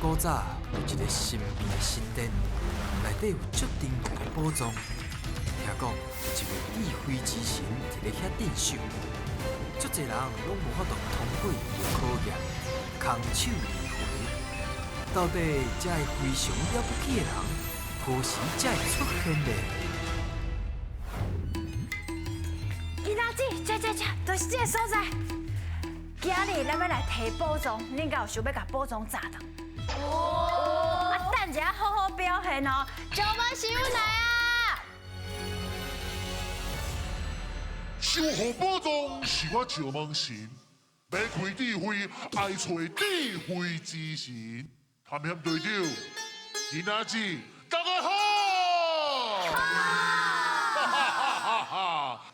古早有一个神秘的神殿，内底有足珍贵的宝藏。听讲有一位智慧之神伫咧遐镇守，足侪人拢无法度通过伊的考验，空手而回。到底这个非常了不起的人，何时才会出现呢？囡仔姐，就是这个所在。今日咱要来提宝藏，恁敢有想要甲宝藏砸断？哦，等一下好好表现哦，招满师傅来啊！守护宝藏是我石门神，要开智慧爱找智慧之神。探险队长，囡仔子，大家好！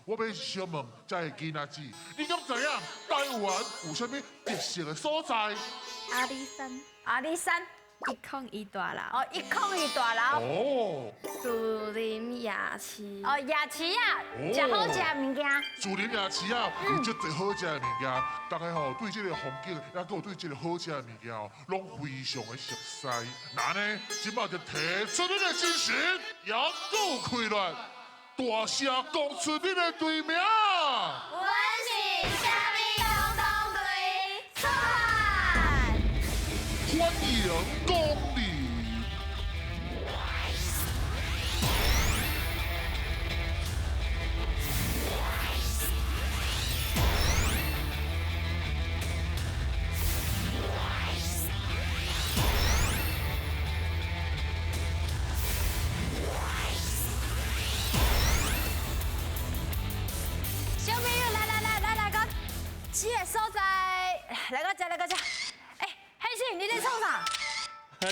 我要想问这个囡仔子，你敢知影台湾有啥物特色的所在？阿里山101大楼，哦，101大楼哦，树林夜市，哦，夜市啊，食好食的物件。树林夜市啊，有足侪好食的物件，大家吼对这个风景，也有对这个好食的物件哦，拢非常的熟悉。那呢，今麦就提出你的精神，扬州开乱，大声讲出你的队名。我是虾米东东队出海。欢迎光临。小朋友，来个，这个所在，来个这。哎，黑信，你在创啥？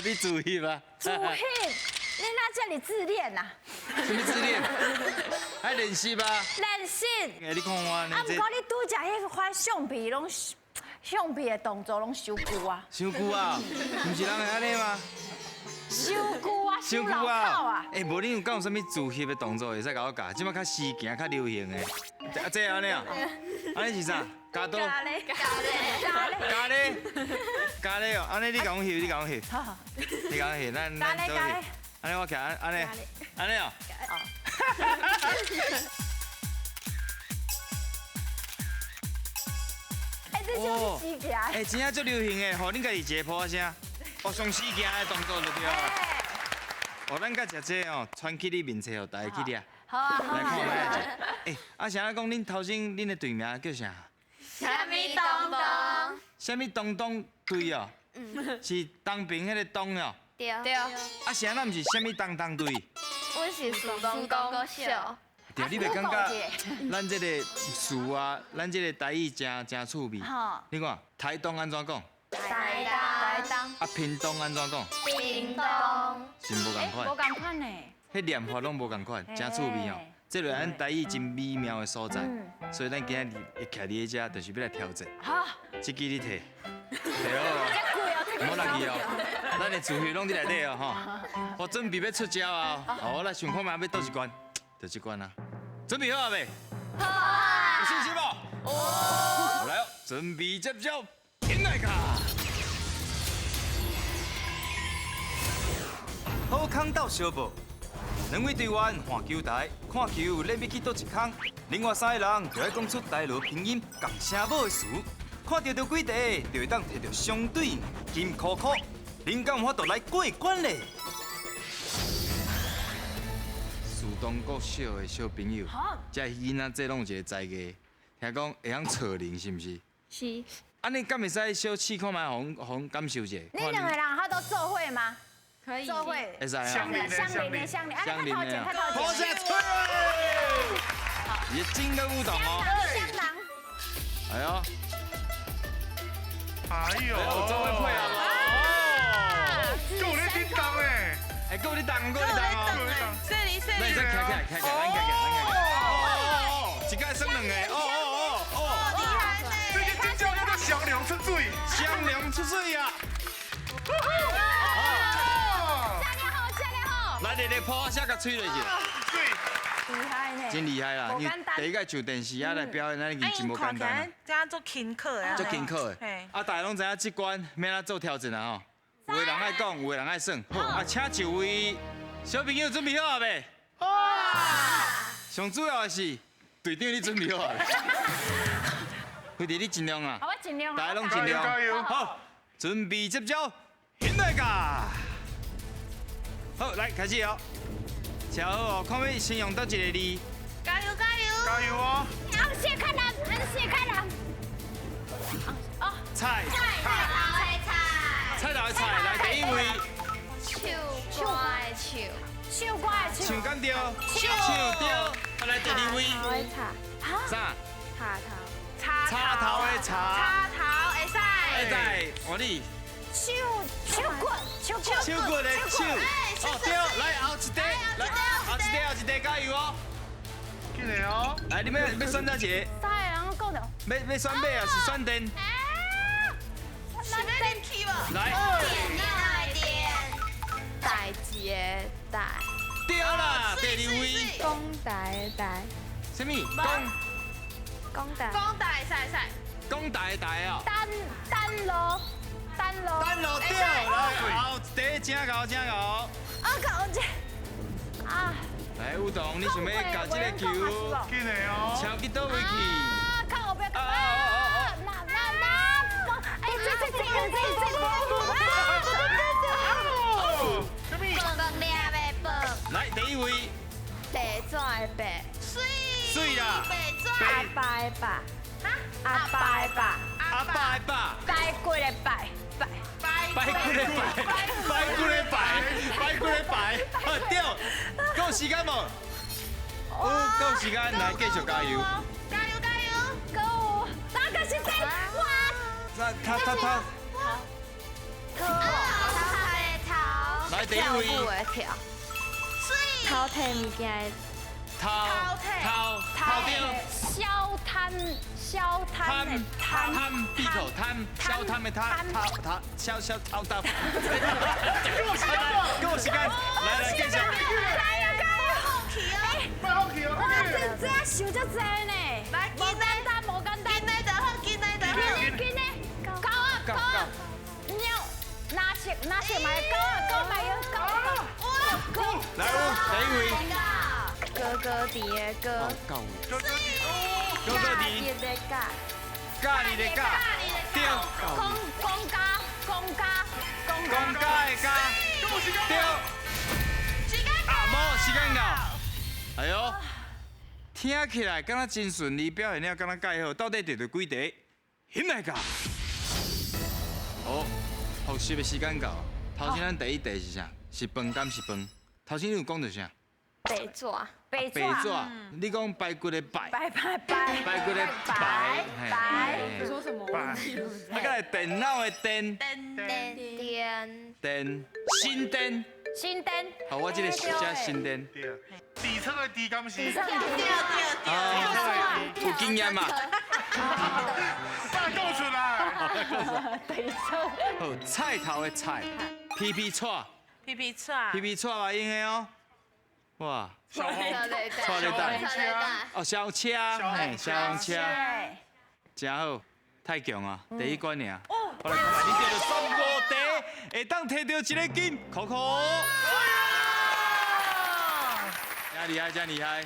你自翕啊？自翕，你哪这里自恋呐？什么自恋？还练习吧？练习。哎，你看我啊，不过你拄只迄款橡皮拢，橡皮的动作拢伤久啊。伤久啊？唔是人会安尼吗？伤久啊，伤老套啊。哎，无你有讲有啥物自翕的动作会使甲我教？即摆较时行、较流行的。啊，这安尼啊？安尼是啥？加多？咖喱。咖喱哦，安尼你甲我翕，你甲我翕。好。你甲我翕，咱咖喱。安尼我徛安尼，安尼哦。哎，这就是死行。哎，真正足流行的，互恁家己一个破声，学上死行的动作就对啊。哦，咱甲食这哦，传去你面册，互大家去掠。好啊。来看来。哎，啊，啥讲恁头先恁的队名叫啥？虾米东东，啥物东东队哦？是当兵迄个东哦。对，啊，是安那毋是啥物当当队？我是树东国小，对，你袂感觉咱这个树啊，咱这个台语真趣味。你看台东安怎讲？台东。啊，屏东安怎讲？屏东，是无共款。无共款呢。迄念法拢无共款，真趣味哦。这就是咱台语真美妙的所在，所以咱今日会徛伫遮，就是要来挑战。好。这支你摕，摕好哦，唔好落去哦。咱的自翕拢伫内底哦，吼。我准备要出招啊！我来想看觅要倒一关，倒一关啊！准备好啊未？好啊，有信心无？哦。来哦，准备接招，进来卡！好康到小报。两位队员换球台，看球恁要去倒一空。另外3个人就要讲出台罗拼音共声母的词，看到几题就会当摕到相对金箍箍。恁敢有法度来过关嘞？树东国小的小朋友，这囡仔这拢有一个才艺，听讲会晓扯铃是毋是？是，安尼敢会使小试看卖，互感受一下？你两个人他都做会吗？可以，做会。会使啊。香菱，哎，香太靠菱前，太的。靠前。下吹！也真的舞动哦。香囊。哎呦，哎呦，做伙配合哦。够你叮当诶！哎，够你动，够你动哦。这里，那你再徛起来，徛起来，咱徛起来。哦，一届算两个。厉害呢，这个真叫那个香凉出水，香凉出水呀！下年好。来，你破下甲吹落去。厉害呢。真厉害啦！因为不简单第一个上电视啊来表演，咱已经真无简单啊。这样做轻课啊，足辛苦的。嘿，啊，大家拢知影这关免咱做调整啊吼。有的人爱讲，有的人爱算。好，啊，请一位小朋友准备好了未？上主要的是队长，你准备好了？辉弟，你尽量啊！好，我尽量。大家拢尽量。加油！好，准备接招，现在噶。好，来开始哦。瞧好哦，看要先用到一个字。加油加油！加油哦！昂蟹开朗，昂蟹开朗。菜，菜头的菜，来第一位。手乖手，手怪手。唱敢对，唱对。啊，来第二位。啥？插头的插。插头会使。会使，换你。手骨的手。哦对，来后一块，来后一块，加油哦！进来哦！来，你们要选哪一个？三个人讲着。要选马还是选电？是要恁去无？来。代志的代，对啦，第二位。讲台的台，什么？讲台会使会使。讲台的台哦。单楼。单路对，来后一正搞正搞。搞这。啊。来，吴董，你想要搞这个球？进来哦！超去倒位去？看后边。来，第一位。白纸的白，水啦。阿爸的爸，阿爸的爸，阿爸的爸。白骨的白。白骨的白，白骨的白，白骨的白。好对，够时间无？够时间，来继续加油。够，大家是谁？哇！他。来第一位。偷摕物件的偷掉。消摊的摊闭口摊，消摊的摊，消掏刀。给我时间，来继续。这想足济呢，无简单，紧嘞，高啊，哪是买高买有高。来，第一位。哥哥弟的哥，哥弟。你的家，咖喱的咖，对。公家的家，对。啊，无时间到。哎呦，听起来敢若真顺利，表现了敢若介好，到底得到几题？现在噶。哦，复习的时间到。头先咱第一题是啥？是饭敢是饭？头先你有讲到啥？白纸，白纸，你讲白骨的白，白骨的白，说什么？啊，个来电脑的电，新电，好，我这个是叫新电。底层的底敢是？有经验嘛？把讲出来。好，菜头的菜，皮皮菜嘛用的哦。哇，小红错了蛋，哦，小车，嘿，小红车，真好，太强啊，第一关尔。我来看看，你得到35题，会当摕到一个金，扣扣。真厉害，真厉害。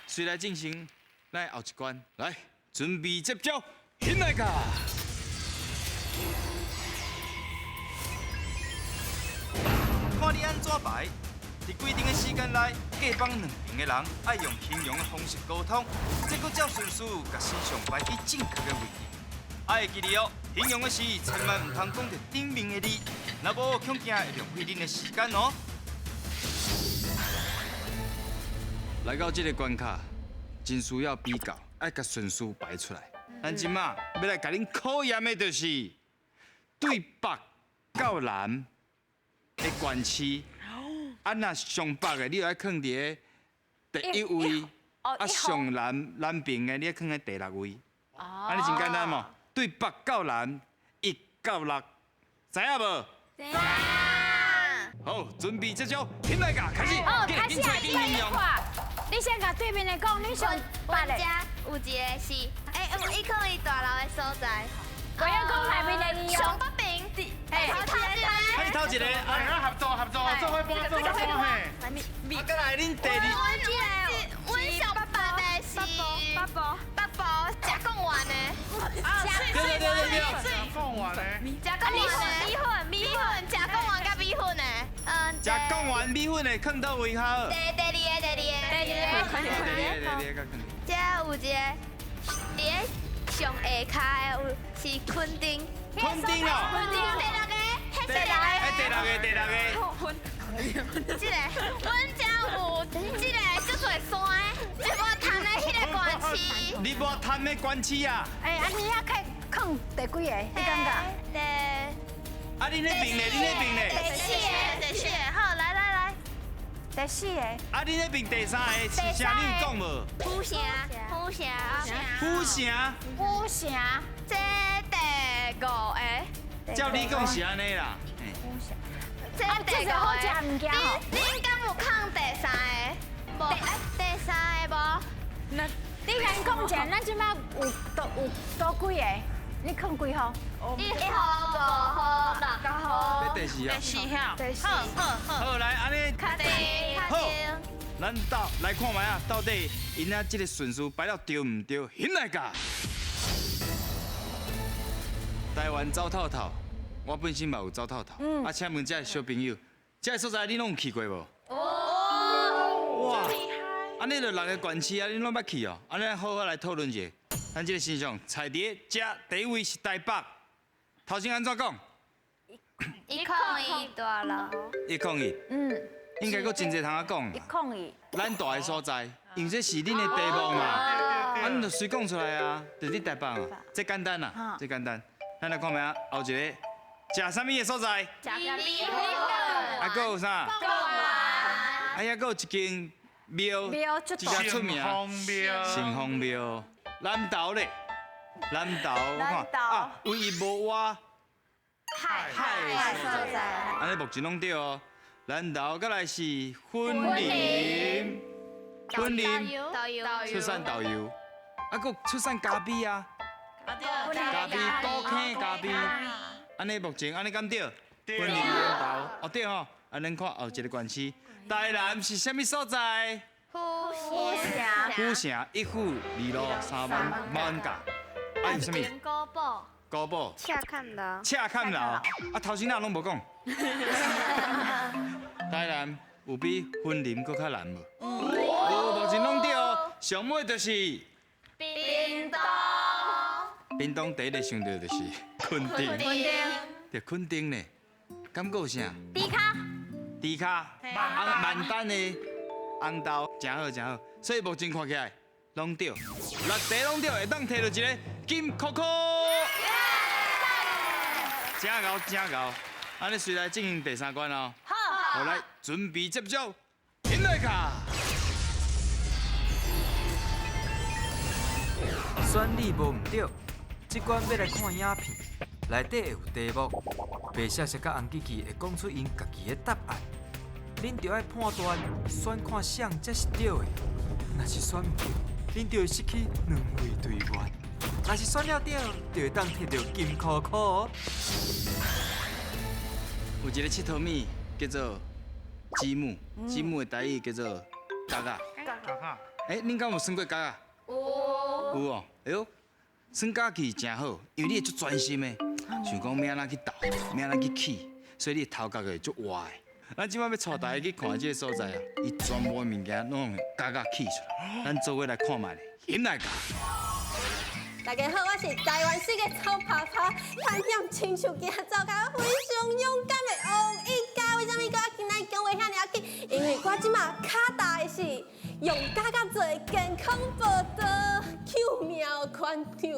随来进行，来后一关，来，准备接招，现在个。看你安怎排。在规定的时间内，各帮两边的人爱用平庸的方式沟通，再搁照顺序把身上摆在正确的位置。爱记住哦，平庸的事千万唔通讲着顶面的字，若无恐惊会浪费恁的时间哦。来到这个关卡，真需要比较，爱把顺序摆出来。咱今嘛要来甲恁考验的就是对北到南的关系。啊，那上北的，你要放伫第一位；啊，上南边的，你要放喺第6位。安尼真简单嘛？对北到南，1到6，知影无？知影。好，准备这招，现在噶开始，开始啊！你先甲对面的讲，你上北的。有一个是，伊可以大楼的所在。我要讲内面的你哦。上北边，头前。头一个，大家合作，做伙搬嘿。啊，再来恁第二。阮上爸爸的是爸爸食讲完的，对。讲完呢？食讲完米粉，食讲完甲米粉的，食讲完米粉的放到位好。第二个，这有一个，伫咧上下骹的是昆丁。昆丁哦。第六个，第六个。这个，阮遮有这个足多山的，一波潭的迄个关市。你无贪的关市啊？哎，安尼遐可以放第几个？你感觉？啊，恁那边呢？第四个，好，来，第四个。啊，恁那边第三个是啥？你有讲无？虎城，虎城。这第五个。照你讲是安尼啦。这第五个。好食物件吼。恁敢有放第三个？无，第三个无。你先讲者，咱即摆有多几个？你放几号1号、5号、6号。要第四号。第四。好，来安尼。好，咱来看卖啊，到底因仔这个顺序摆了对唔对？现来甲。台湾走透透，我本身嘛有走透透。啊，请问这个小朋友，这个所在你拢有去过无？哇！安尼就6个县市啊，你拢捌去哦？安尼好好来讨论一下。咱这个先生菜碟，这第一位是台北。头先安怎讲101大楼。101。应该阁真侪通啊讲。102。咱大个所在，因为这是恁的题目嘛，啊，恁就随讲出来啊，就是你台北啊，这简单啦，这简单。咱来看卖啊，后一个食啥物的所在？米粉。啊，阁有啥？啊，遐阁有一间庙，一家出名。城隍庙。南投咧，南投我看啊，唯一无挖海所在，安尼目前拢对哦。南投，再来是婚林，出产豆油，啊，阁出产咖啡啊，咖啡多坑咖啡，安尼目前安尼敢对？婚林南投，哦对吼，安尼看后一个县市，台南是啥物所在？虎城1府2路3万甲，啊有啥物？高堡。赤坎楼。啊头先那拢无讲。台南有比婚林搁较难无？目前拢对哦。上尾就是屏东第一个想到就是垦丁。着垦丁呢，敢搁有啥？猪脚。万丹的红豆，真好。所以目前看起来拢对，6题拢对，会当摕到一个金箍箍。真高！安尼随来进行第3关哦。好，来准备接招，现来卡。选你无唔对，这关要来看影片，内底会有题目，白色色甲红旗旗会讲出因家己的答案，恁就要判断选看谁才是对的。若是选唔对，恁就会失去2位队员；若是选了对，就会当摕到金箍箍。有一个佚佗物叫做积木，积木的台语叫做嘎嘎。恁敢有算过嘎嘎？有哦。哎呦，算嘎去真好，因为你会足专心的，想讲要安怎去斗，要安怎去起，所以你头壳会足活的。咱即摆要带大家去看这个所在啊，伊全部的物件拢用嘎嘎起出来，咱做伙来看卖咧，现来嘎。大家好，我是台湾市的臭泡泡，探险亲手行走，甲我非常勇敢的王一家。为什么我今仔讲话遐尔紧？因为我即马卡大的是用嘎嘎做健康报道，9秒款场，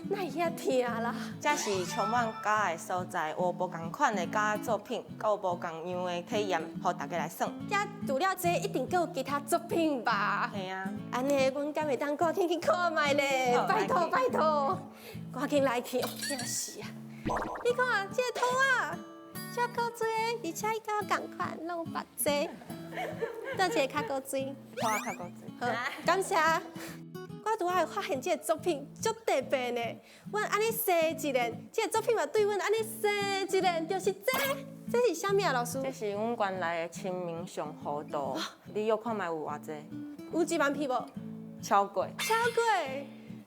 哪会遐疼啦？这是充满假的所在，有无同款的假作品，有无同样的体验，互大家来耍。这除了这，一定还有其他作品吧？系啊，安尼，阮敢会当赶紧去看卖咧？拜托，赶紧来去，惊死啊！你看这个图啊，这够多，而且伊甲我同款，拢白色。倒一个较高水，我较高水。好，感谢。我拄仔发现这个作品足特别呢。阮安尼踅一连，这个作品嘛对阮安尼踅一连，就是这。这是啥物啊，老师？这是阮原来的清明上河图，你约看卖有偌济？有1万片无？超过。超过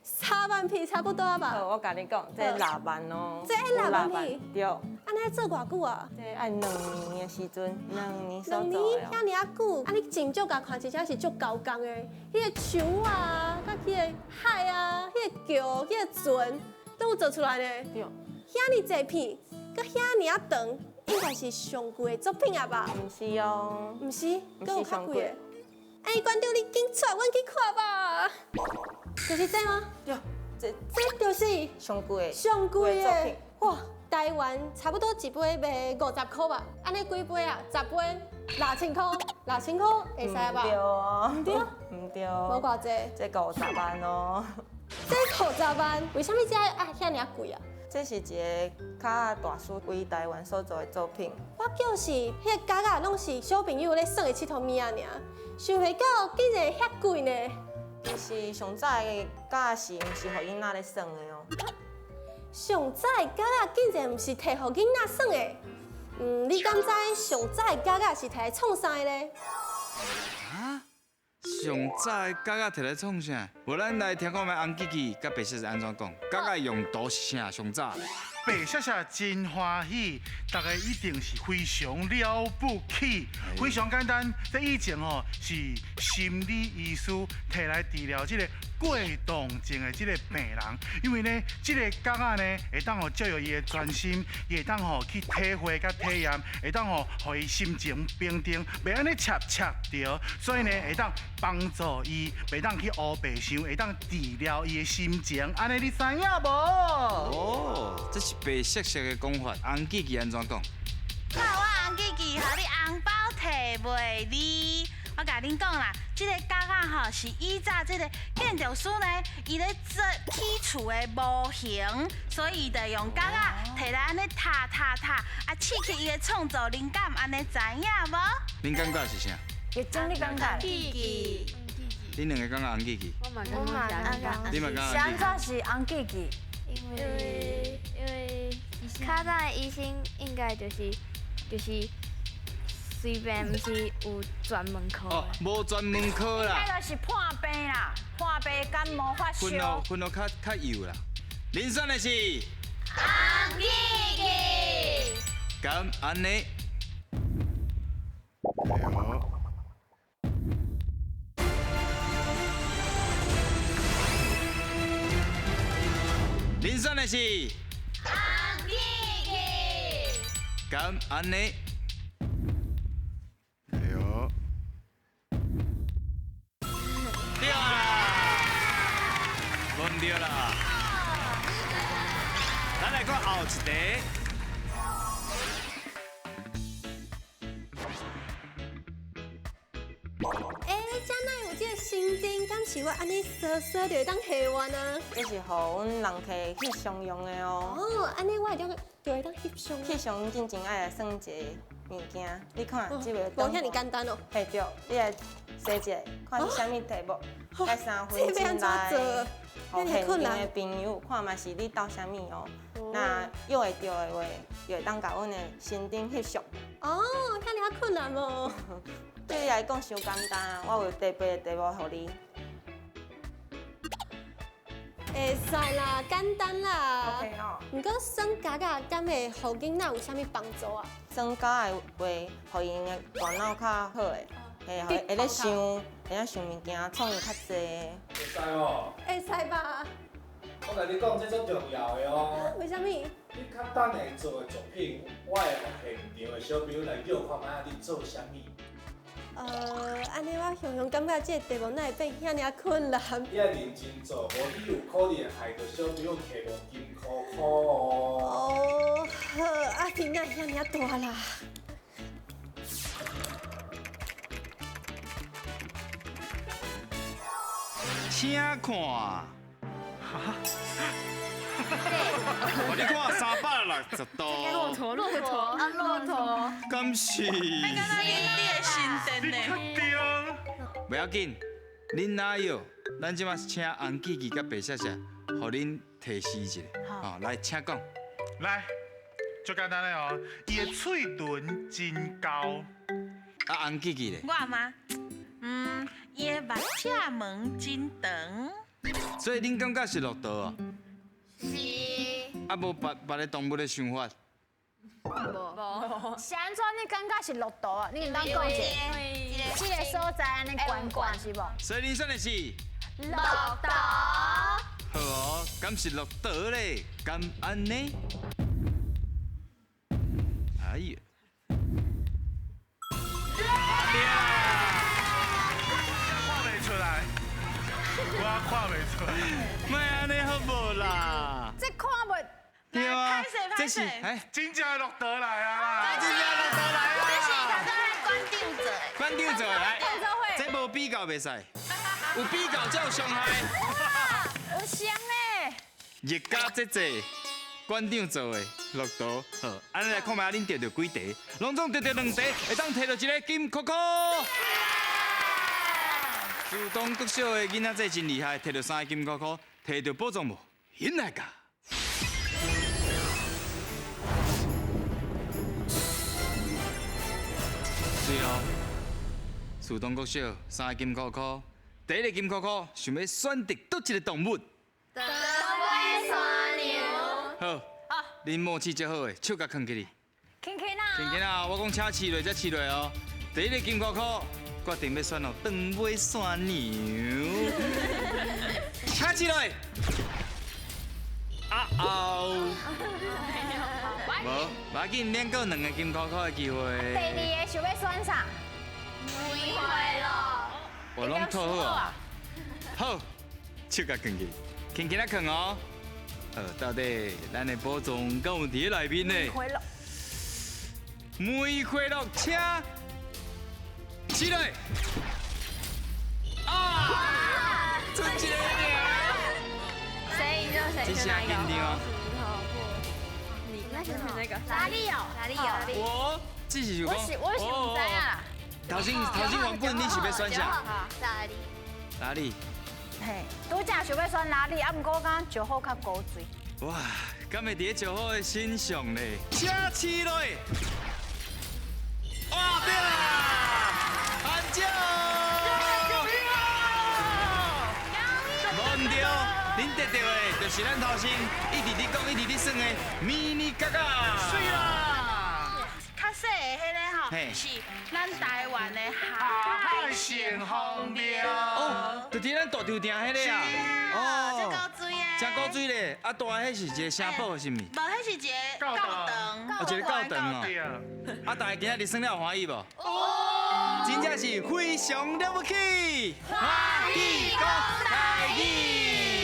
3万片差不多吧。好，我甲你讲，这6万哦。这6万片？对。安尼做偌久啊？这爱2年的时阵，2年所2做的哦。年遐尔啊久，啊你真少甲看，真正是足高工的。迄个树啊，甲迄个海啊，迄个桥，迄个船，都有做出来呢。对。遐尔济片，佮遐尔啊长，应该是上贵的作品啊吧？毋是哦。毋是，佮有较贵的。哎，馆长，你紧带阮去看吧。就是这吗？对，这就是上贵的。上贵作品的。哇，台湾差不多一杯卖50块吧？安尼几杯啊？10杯，6000块，6000块会使吧？对哦。唔对，唔对。无偌济。这50万哦。这50万，为什么这遐尔贵啊？这是一个较大师为台湾所做的作品。我就是迄个价格拢是小朋友咧耍的佚佗物仔尔，想袂到竟然遐贵呢。其实上早的价是毋是互囡仔咧耍的哦？上早的价格竟然毋是摕互囡仔耍的，你敢知上早的价格是摕来创啥的咧？啊？上早的价格摕来创啥？无咱来听看卖红记记甲白雪是安怎讲？价格用途是啥？上早？白雪雪真欢喜，大家一定是非常了不起，非常简单。这以前哦是心理医师摕来治疗这个过动症的这个病人，因为呢，这个角仔呢会当吼照顾伊的专心，伊会当吼去体会甲体验，会当吼互伊心情平定，袂安尼切着，所以呢会当帮助伊，袂当去乌白想，会当治疗伊的心情。安尼你知影无？哦，这是白雪雪的讲法，红记记安怎讲？看我红记记，互你红包摕袂离。我甲恁讲啦，这个角仔吼是依照这个建筑师呢，伊咧做起厝的模型，所以就用角仔摕来安尼塔，啊刺激伊的创作灵感，安尼知影无？恁感觉是啥？月经你感觉？记记，恁两个感觉红记记？我嘛感觉你嘛感是觉红记记？安怎是红记记？因为较早的医生应该就是随便，毋是有专门科哦，的。无专门科啦，迄个是破病啦，破病感冒发烧。分咯较幼啦。恁选的是红记记。咁安尼。恁选的是红记记。咁安尼。哎呦，对啦，无唔对啦。咱来看后一题。遮哪有这个新丁，敢是我安尼扫就会当下完啊？这是互阮人客翕相用的哦。哦，安尼我会当就会当翕相。翕相进前爱来算一个物件，你看这个。无遐尼简单哦。嘿对，你来写一下，看是啥物题目，该3分钟内。互现场的朋友看嘛是你斗啥物哦。那约会到的话，就会当甲阮的新丁翕相。哦，遐尼啊困难哦。对你来讲伤简单啊，我有特别的题目互你。会使啦，简单啦。 OK 哦。毋过算价格敢会互囡仔有啥物帮助啊？增加的话，互因的大脑较好诶，会咧想，会咧想物件，创意较济。会使哦，会使吧？我甲你讲，这足重要的哦。为什么？你较等下做的作品，我会互现场的小朋友来叫看卖你做啥物。安尼我常常感觉这个题目哪会变遐尔困难？你要认真做，无你有可能会害到小朋友摕无金箍箍哦。哦，好，啊，囡仔遐尔大啦。请看。我你看360度。骆驼。敢是？你的新店呢？不要紧，恁哪有？咱即马请红记记甲白雪雪，互恁提示一下。哦，来，请讲。来，最简单的哦，伊的喙唇真高。啊，红记记咧。我吗？伊的目赤门真长。所以恁感觉是绿豆啊？是。啊，无别的动物的想法。是安怎？你感觉是绿豆啊？你当讲者，这个所在安尼悬悬是无？所以恁选的是绿豆。好哦，敢是绿豆咧？敢安尼？哎呀！看袂出来，我看袂出来。莫安尼好无啦？这看袂。对啊，这是真正的绿豆来啊啦！真正绿豆来啊！这是头先来关掉做的。关掉做来，这无比较袂使，有比较才有伤害。有香诶！热加这济，馆长做的绿豆，好，安尼来看卖恁得到几题，拢总得到2题，会当摕到一个金箍箍。自动国小的囡仔仔真厉害，摕到3个金箍箍，摕到宝藏无？现来个。对哦，自动国小3个金箍箍，第一个金箍箍想要选择倒一个动物？东尾山牛。好，恁默契最好的，手甲放起哩。轻轻啊！轻轻啊，我讲请饲落才饲落哦。第一个金箍箍决定要选哦，长尾山牛。请饲落。啊哦。无，要紧，恁还有2个金箍箍的机会。第二个想要选啥？玫瑰咯。我拢套好啊。好，手甲放起，轻轻啊放哦。好，到底咱的宝藏敢有伫内面呢？玫瑰绿，请起来！啊！真一个尔！谁赢就谁这下紧张哦。那就是那个哪里有？哪里有？我这是想讲，我是唔知啊。头先原本你是要选啥？哪里？哪里？嘿，拄则想要选哪里，啊，毋过我感觉石好较高水。哇，敢会伫石好的身上呢？请起来！哇，对啦！安照！无唔对，恁得到的就是咱头先一直咧讲、一直咧算的迷你嘎嘎。水啦！较细的迄个吼，是咱台湾的海鲜红苗。哦，就伫咱大厨店迄个啊。这高水的。真高水咧，啊大迄是一个啥宝是毋是？无，迄是一个高长。哦，一个高长哦。对啊。啊，大家今仔日耍了有欢喜无？哦。真正是非常了不起，欢喜讲台语。